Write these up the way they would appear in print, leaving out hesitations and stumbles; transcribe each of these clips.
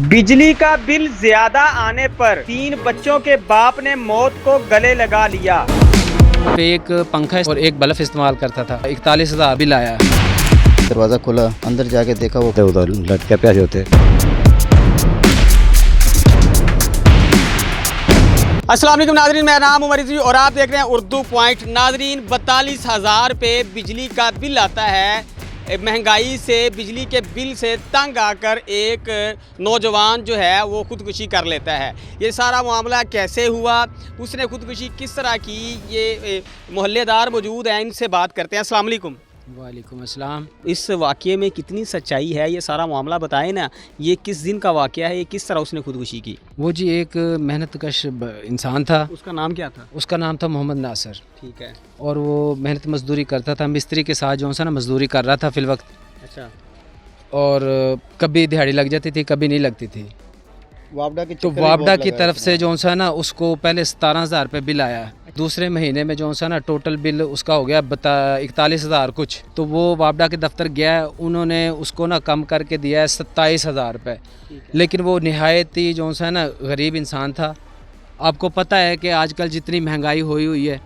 बिजली का बिल ज्यादा आने पर 3 बच्चों के बाप ने मौत को गले लगा लिया। एक पंखा और एक बल्ब इस्तेमाल करता था। 41,000 बिल आया। दरवाज़ा खोला, अंदर जाके देखा वो उधर लटके प्यासे होते। अस्सलाम वालेकुम नाजरीन, मेरा नाम उमर रिजवी और आप देख रहे हैं उर्दू पॉइंट। नाजरीन, 42,000 रुपये बिजली का बिल आता है। महंगाई से, बिजली के बिल से तंग आकर एक नौजवान जो है वो ख़ुदकुशी कर लेता है। ये सारा मामला कैसे हुआ, उसने ख़ुदकुशी किस तरह की, ये मोहल्लेदार मौजूद हैं, इनसे बात करते हैं। अस्सलाम वालेकुम। वालेकुम अस्सलाम। इस वाक़ये में कितनी सच्चाई है, ये सारा मामला बताएं ना। ये किस दिन का वाक़या है, ये किस तरह उसने ख़ुदकुशी की? वो जी एक मेहनत कश इंसान था। उसका नाम क्या था? उसका नाम था मोहम्मद नासिर। ठीक है। और वो मेहनत मजदूरी करता था, मिस्त्री के साथ जो सा ना मजदूरी कर रहा था फिल वक्त। अच्छा। और कभी दिहाड़ी लग जाती थी, कभी नहीं लगती थी। वापडा की तो वापडा की तरफ से जो सा ना उसको पहले 17,000 रुपये बिल आया। दूसरे महीने में जो सा ना टोटल बिल उसका हो गया 41,000 कुछ। तो वो वापडा के दफ्तर गया, उन्होंने उसको ना कम करके दिया है 27,000 रुपये। लेकिन वो नहायत ही जो सा ना गरीब इंसान था। आपको पता है कि आजकल जितनी महंगाई हुई है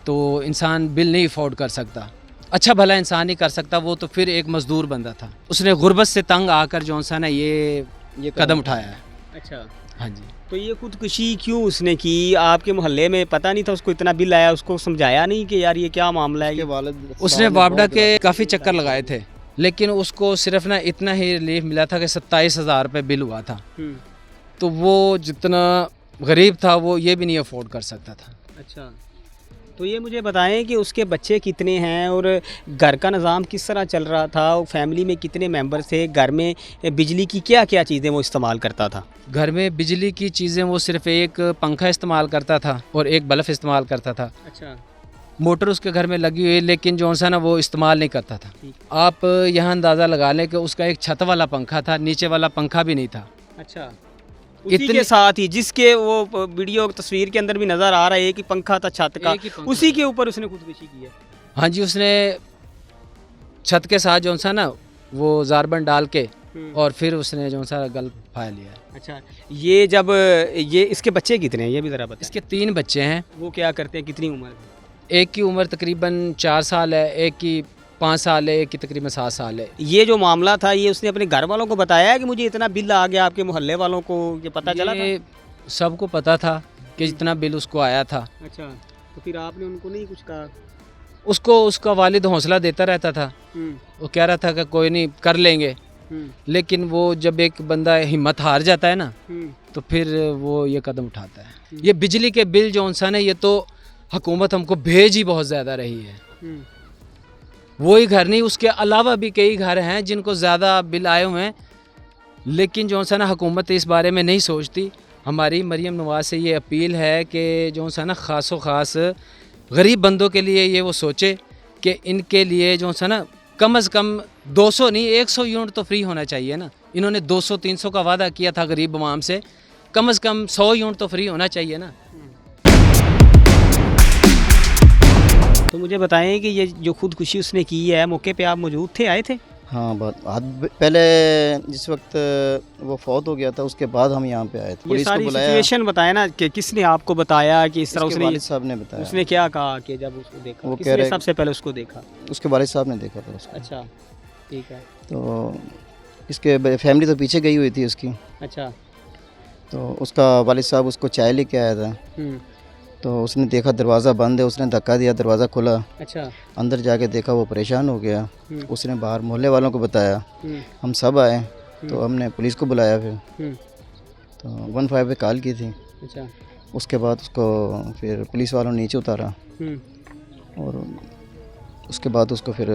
तो इंसान बिल नहीं अफोर्ड कर सकता। अच्छा भला इंसान ही कर सकता, वो तो फिर एक मज़दूर बंदा था। उसने गुर्बत से तंग आकर जो सा ना ये कदम उठाया है। अच्छा। हाँ जी। तो ये खुदकुशी क्यों उसने की? आपके मोहल्ले में पता नहीं था उसको इतना बिल आया, उसको समझाया नहीं कि यार ये क्या मामला है? उसने वापडा के काफ़ी चक्कर लगाए थे, लेकिन उसको सिर्फ ना इतना ही रिलीफ मिला था कि 27,000 रुपये बिल हुआ था। तो वो जितना गरीब था वो ये भी नहीं अफोर्ड कर सकता था। अच्छा। तो ये मुझे बताएं कि उसके बच्चे कितने हैं और घर का निज़ाम किस तरह चल रहा था, और फैमिली में कितने मेंबर थे, घर में बिजली की क्या क्या चीज़ें वो इस्तेमाल करता था? घर में बिजली की चीज़ें वो सिर्फ एक पंखा इस्तेमाल करता था और एक बल्ब इस्तेमाल करता था। अच्छा। मोटर उसके घर में लगी हुई है, लेकिन जो सा ना वो इस्तेमाल नहीं करता था। आप यहाँ अंदाज़ा लगा लें कि उसका एक छत वाला पंखा था, नीचे वाला पंखा भी नहीं था। अच्छा। उसी के साथ ही जिसके वो वीडियो तस्वीर के अंदर भी नज़र आ रहा है कि पंखा था छत का, उसी के ऊपर उसने खुदकुशी की है। हाँ जी, उसने छत के साथ जो सा ना वो जारबन डाल के और फिर उसने जो सा गल फाया लिया। अच्छा। ये जब ये इसके बच्चे कितने हैं ये भी ज़रा बताएं। इसके 3 बच्चे हैं। वो क्या करते हैं, कितनी उम्र? एक की उम्र तकरीबन 4 साल है, एक की 5 साल है, एक की तकरीबन 7 साल है। ये जो मामला था ये उसने अपने घर वालों को बताया है कि मुझे इतना बिल आ गया? आपके मोहल्ले वालों को ये पता चला था? सबको पता था कि जितना बिल उसको आया था। अच्छा। तो फिर आपने उनको नहीं कुछ कहा? उसको उसका वालिद हौसला देता रहता था। वो कह रहा था कि कोई नहीं, कर लेंगे। लेकिन वो जब एक बंदा हिम्मत हार जाता है ना तो फिर वो ये कदम उठाता है। ये बिजली के बिल जो इंसान है, ये तो हुकूमत हमको भेज ही बहुत ज़्यादा रही है। वो ही घर नहीं, उसके अलावा भी कई घर हैं जिनको ज़्यादा बिल आए हुए हैं, लेकिन जो सा ना हुकूमत इस बारे में नहीं सोचती। हमारी मरीम नवाज़ से ये अपील है कि जो सा ना ख़ासो ख़ास गरीब बंदों के लिए ये वो सोचे कि इनके लिए जो सा ना कम से कम 200 नहीं 100 यूनिट तो फ्री होना चाहिए ना। इन्होंने 200-300 का वादा किया था गरीब अवाम से, कम 100 यूनिट तो फ्री होना चाहिए ना। तो मुझे बताएं कि ये जो खुदकुशी उसने की है, मौके पे आप मौजूद थे, आए थे? हाँ, पहले जिस वक्त वो फौत हो गया था उसके बाद हम यहाँ पे आए थे। ये सारी सिचुएशन बताया ना कि किसने आपको बताया कि इस तरह उसने? वालिद साहब ने बताया। उसने क्या कहा कि जब उसको देखा, वो किसने सबसे पहले उसको देखा? उसके वालिद साहब ने देखा था उसको। अच्छा। ठीक है। तो इसके फैमिली तो पीछे गई हुई थी उसकी। अच्छा। तो उसका वालिद साहब उसको चाय लेके आया था। तो उसने देखा दरवाज़ा बंद है, उसने धक्का दिया, दरवाज़ा खुला। अच्छा। अंदर जाके देखा वो परेशान हो गया। उसने बाहर मोहल्ले वालों को बताया। हम सब आए तो हमने पुलिस को बुलाया। फिर तो 15 पे कॉल की थी। अच्छा। उसके बाद उसको फिर पुलिस वालों ने नीचे उतारा और उसके बाद उसको फिर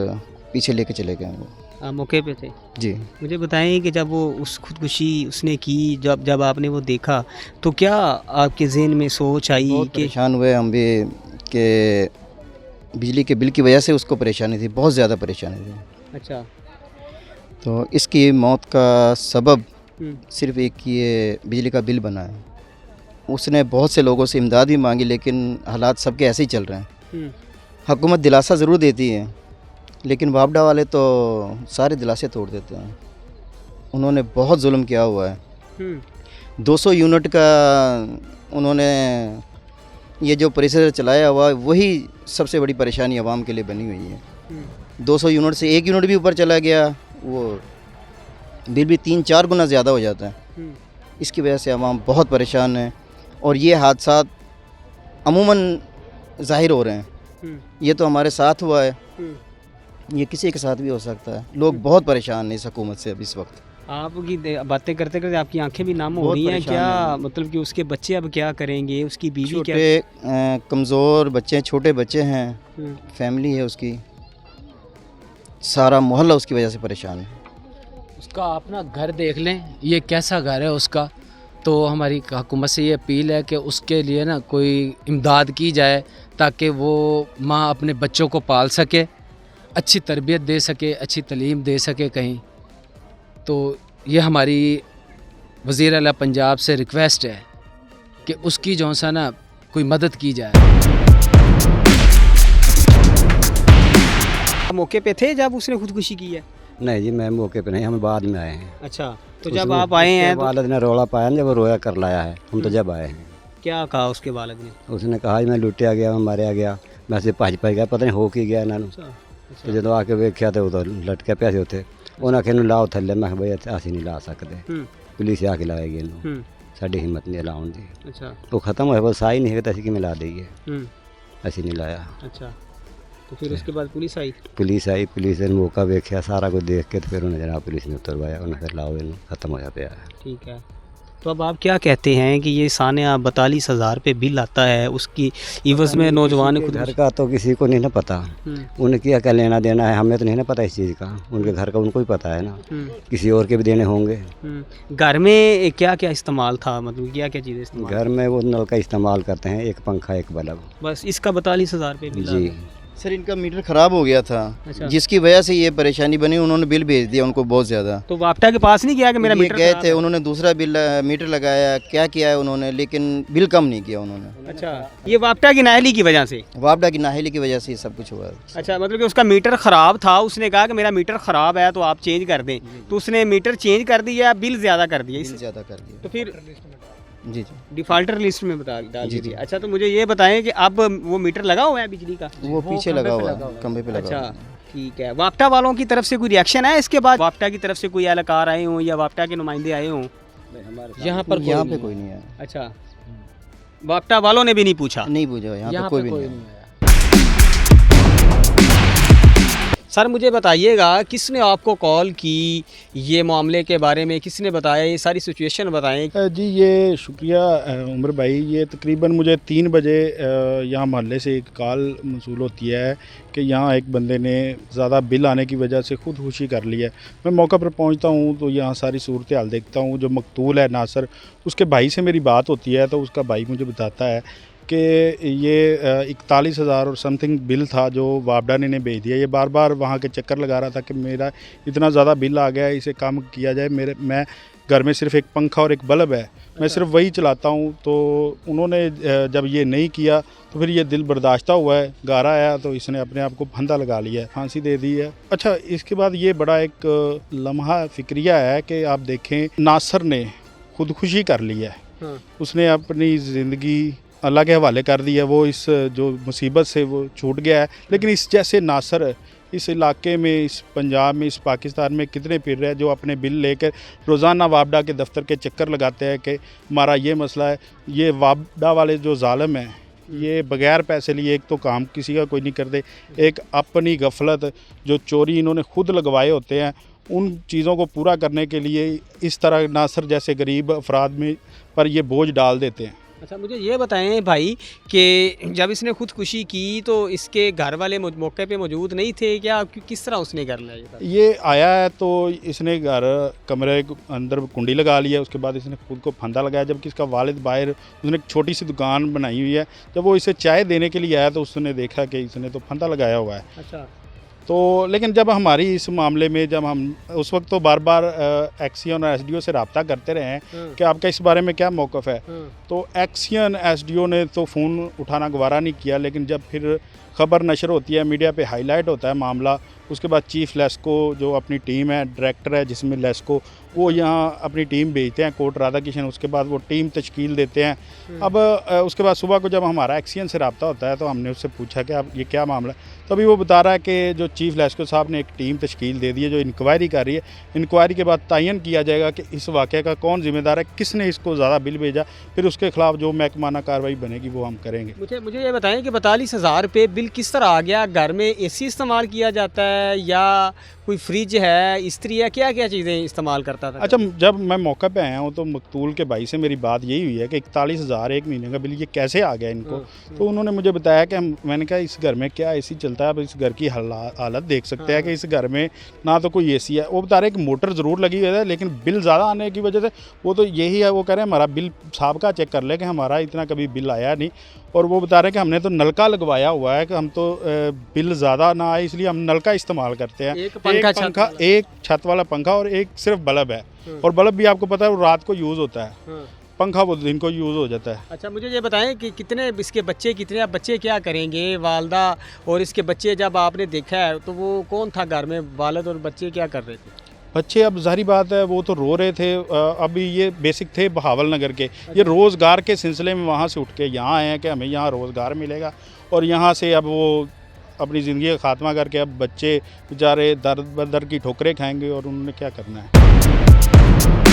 पीछे लेके चले गए। वो आप मौके पे थे? जी। मुझे बताएं कि जब वो उस खुदकुशी उसने की, जब आपने वो देखा तो क्या आपके ज़हन में सोच आई? बहुत परेशान हुए हम भी कि बिजली के बिल की वजह से उसको परेशानी थी, बहुत ज़्यादा परेशानी थी। अच्छा। तो इसकी मौत का सबब सिर्फ एक ये बिजली का बिल बना है। उसने बहुत से लोगों से इमदाद भी मांगी, लेकिन हालात सबके ऐसे ही चल रहे हैं। हुकूमत दिलासा ज़रूर देती है, लेकिन वापडा वाले तो सारे दिलासे तोड़ देते हैं। उन्होंने बहुत जुल्म किया हुआ है, 200 यूनिट का उन्होंने ये जो प्रेशर चलाया हुआ, वही सबसे बड़ी परेशानी आवाम के लिए बनी हुई है। 200 यूनिट से 1 यूनिट भी ऊपर चला गया, वो बिल भी 3-4 गुना ज़्यादा हो जाता है। इसकी वजह से आवाम बहुत परेशान है और ये हादसा अमूमन ज़ाहिर हो रहे हैं। ये तो हमारे साथ हुआ है, ये किसी के साथ भी हो सकता है। लोग बहुत परेशान हैं इस हुकूमत से अब इस वक्त। आपकी बातें करते करते आपकी आंखें भी नम हो बहुत रही हैं परेशान क्या? हैं। मतलब कि उसके बच्चे अब क्या करेंगे, उसकी बीवी क्या? छोटे कमज़ोर बच्चे, छोटे बच्चे हैं, हम्म, फैमिली है उसकी, सारा मोहल्ला उसकी वजह से परेशान है। उसका अपना घर देख लें, ये कैसा घर है उसका। तो हमारी हुकूमत से ये अपील है कि उसके लिए ना कोई इमदाद की जाए, ताकि वो माँ अपने बच्चों को पाल सके, अच्छी तरबियत दे सके, अच्छी तालीम दे सके कहीं। तो ये हमारी वज़ीर आला पंजाब से रिक्वेस्ट है कि उसकी जो सा ना कोई मदद की जाए। मौके पे थे जब उसने खुदकुशी की है? नहीं जी, मैं मौके पे नहीं, हम बाद में आए हैं। अच्छा, तो जब आप आए हैं तो वालिद ने रोला पाया ना, जब वो रोया कर लाया है, हम तो जब आए हैं। क्या कहा उसके वालिद ने? उसने कहा जी मैं लुटिया गया, मैं मारिया गया, मैं से भज गया, पता नहीं हो की गया इन्होंने। अच्छा, तो जो आके वेख्या तो उधर लटके पैसे होते, उन्हें आखे लाओ थले, मैं भाई असी नहीं ला सकते, पुलिस आके लाएगी इन्हों, साड़ी हिम्मत नहीं लाउन दी। अच्छा, वो खत्म होया, बस आई नहीं है तो असी कि ला देंगे, असी नहीं लाया। अच्छा, तो फिर उसके बाद पुलिस आई? पुलिस आई, पुलिस ने मौका वेख्या, सारा कुछ देख के तो फिर उन्हें जनाब पुलिस ने उतरवाया, उन्हें फिर लाओ इन्हों, खत्म होया पे आया। ठीक है, तो अब आप क्या कहते हैं कि ये सानिया 42,000 रुपये बिल आता है, उसकी इवज़ में नौजवान ने खुद घर का तो किसी को नहीं ना पता, उन्हें क्या क्या लेना देना है, हमें तो नहीं ना पता इस चीज़ का, उनके घर का उनको ही पता है ना, किसी और के भी देने होंगे। घर में क्या क्या इस्तेमाल था, मतलब क्या क्या चीज़ें इस्तेमाल? घर में वो नल का इस्तेमाल करते हैं, एक पंखा एक बल्ब। बस इसका 42,000 रुपये बिल जी, सर इनका मीटर ख़राब हो गया था, अच्छा। जिसकी वजह से ये परेशानी बनी। उन्होंने बिल भेज दिया उनको बहुत ज़्यादा। तो वापटा के पास नहीं गया कि मेरा ये मीटर गए खराब थे, है? उन्होंने दूसरा बिल मीटर लगाया, क्या किया है उन्होंने, लेकिन बिल कम नहीं किया उन्होंने। अच्छा, ये वापटा की नाहली की वजह से? वापडा की नाहली की वजह से ये सब कुछ हुआ। अच्छा, मतलब कि उसका मीटर ख़राब था, उसने कहा कि मेरा मीटर ख़राब है तो आप चेंज कर दें, तो उसने मीटर चेंज कर दिया, बिल ज़्यादा कर दिया। बिल ज़्यादा कर दिया। तो फिर जी जी डिफ़ॉल्टर लिस्ट में डाल जी, दीजिए। अच्छा, तो मुझे ये बताएं कि अब वो मीटर लगा हुआ है बिजली का? वो पीछे लगा हुआ है, खंबे पे लगा हुआ अच्छा, है। ठीक है। वापटा वालों की तरफ से कोई रिएक्शन है इसके बाद? वापटा की तरफ से कोई एहलकार आए हों या वापटा के नुमाइंदे आए हों? यहाँ पर यहाँ पे कोई नहीं है, अच्छा, वापटा वालों ने भी नहीं पूछा? नहीं पूछा, यहाँ पे कोई भी नहीं है। सर मुझे बताइएगा, किसने आपको कॉल की, ये मामले के बारे में किसने बताया, ये सारी सिचुएशन बताएं। जी ये शुक्रिया उमर भाई। ये तकरीबन मुझे 3 बजे यहाँ मोहल्ले से एक कॉल मौसूल होती है कि यहाँ एक बंदे ने ज़्यादा बिल आने की वजह से खुदकुशी कर ली है। मैं मौका पर पहुँचता हूँ तो यहाँ सारी सूरत हाल देखता हूँ। जो मकतूल है नासर, उसके भाई से मेरी बात होती है तो उसका भाई मुझे बताता है कि ये 41,000 और समथिंग बिल था जो वापडा ने भेज दिया। ये बार बार वहाँ के चक्कर लगा रहा था कि मेरा इतना ज़्यादा बिल आ गया है, इसे कम किया जाए। मैं घर में सिर्फ एक पंखा और एक बल्ब है, मैं सिर्फ वही चलाता हूँ। तो उन्होंने जब ये नहीं किया तो फिर ये दिल बर्दाश्ता हुआ है, घर आया तो इसने अपने आप को फंदा लगा लिया है, फांसी दे दी है। अच्छा, इसके बाद ये बड़ा एक लम्हा फिक्रिया है कि आप देखें, नासर ने खुदकुशी कर लिया है। उसने अपनी ज़िंदगी अल्लाह के हवाले कर दिया, वो इस जो मुसीबत से वो छूट गया है। लेकिन इस जैसे नासर इस इलाके में, इस पंजाब में, इस पाकिस्तान में कितने फिर रहे हैं जो अपने बिल लेकर रोज़ाना वापडा के दफ्तर के चक्कर लगाते हैं कि हमारा ये मसला है। ये वापडा वाले जो जालिम हैं, ये बगैर पैसे लिए एक तो काम किसी का कोई नहीं करते, एक अपनी गफलत जो चोरी इन्होंने खुद लगवाए होते हैं, उन चीज़ों को पूरा करने के लिए इस तरह नासर जैसे गरीब अफराद में पर ये बोझ डाल देते हैं। अच्छा, मुझे ये बताएं भाई कि जब इसने खुदकुशी की तो इसके घर वाले मौके पे मौजूद नहीं थे क्या? किस तरह उसने कर लिया? ये आया है तो इसने घर कमरे के अंदर कुंडी लगा लिया, उसके बाद इसने खुद को फंदा लगाया। जबकि इसका वालिद बाहर, उसने एक छोटी सी दुकान बनाई हुई है। जब वो इसे चाय देने के लिए आया तो उसने देखा कि इसने तो फंदा लगाया हुआ है। अच्छा, तो लेकिन जब हमारी इस मामले में, जब हम उस वक्त तो बार बार एक्सियन और एसडीओ से रब्ता करते रहे हैं कि आपका इस बारे में क्या मौक़िफ़ है, तो एक्सियन एसडीओ ने तो फ़ोन उठाना गवारा नहीं किया। लेकिन जब फिर ख़बर नशर होती है, मीडिया पे हाईलाइट होता है मामला, उसके बाद चीफ लेस्को जो अपनी टीम है, डायरेक्टर है जिसमें लेस्को, वो यहाँ अपनी टीम भेजते हैं कोर्ट राधाकृष्ण। उसके बाद वो टीम तश्कील देते हैं। अब उसके बाद सुबह को जब हमारा एक्सीएन से रब्ता होता है तो हमने उससे पूछा कि अब ये क्या मामला है, तो अभी वो बता रहा है कि जो चीफ लेस्को साहब ने एक टीम तश्कील दे दी है जो इंक्वायरी कर रही है। इंक्वायरी के बाद तयन किया जाएगा कि इस वाक़े का कौन जिम्मेदार है, किसने इसको ज़्यादा बिल भेजा, फिर उसके खिलाफ जो महकमाना कार्रवाई बनेगी वो हम करेंगे। मुझे ये बताएं कि 42,000 रुपये बिल किस तरह आ गया? घर में एसी इस्तेमाल किया जाता है या कोई फ्रिज है, इस्त्री है, क्या क्या चीज़ें इस्तेमाल करता था? अच्छा, जब मैं मौका पे आया हूँ तो मकतूल के भाई से मेरी बात यही हुई है कि 41,000 एक महीने का बिल ये कैसे आ गया इनको। तो उन्होंने मुझे बताया कि मैंने कहा इस घर में क्या एसी चलता है, अब इस घर की हालत देख सकते हैं कि इस घर में ना तो कोई एसी है। वो बता रहे कि मोटर ज़रूर लगी हुई है लेकिन बिल ज़्यादा आने की वजह से वो तो यही है, वो कह रहे हैं हमारा बिल साहब का चेक कर ले कि हमारा इतना कभी बिल आया नहीं। और वो बता रहे हैं कि हमने तो नलका लगवाया हुआ है कि हम तो बिल ज़्यादा ना आए इसलिए हम नलका इस्तेमाल करते हैं। एक पंखा, एक छत वाला पंखा और एक सिर्फ बल्ब है, और बल्ब भी आपको पता है वो रात को यूज़ होता है, पंखा वो दिन को यूज़ हो जाता है। अच्छा, मुझे ये बताएं कि कितने इसके बच्चे, कितने बच्चे क्या करेंगे वालदा और इसके बच्चे? जब आपने देखा है तो वो कौन था घर में, वालिद और बच्चे क्या कर रहे थे? बच्चे अब जाहिर बात है वो तो रो रहे थे। अभी ये बेसिक थे बहावल नगर के, ये रोज़गार के सिलसिले में वहाँ से उठ के यहाँ आए हैं कि हमें यहाँ रोज़गार मिलेगा, और यहाँ से अब वो अपनी ज़िंदगी का खात्मा करके अब बच्चे बेचारे दर बदर की ठोकरें खाएंगे और उन्होंने क्या करना है।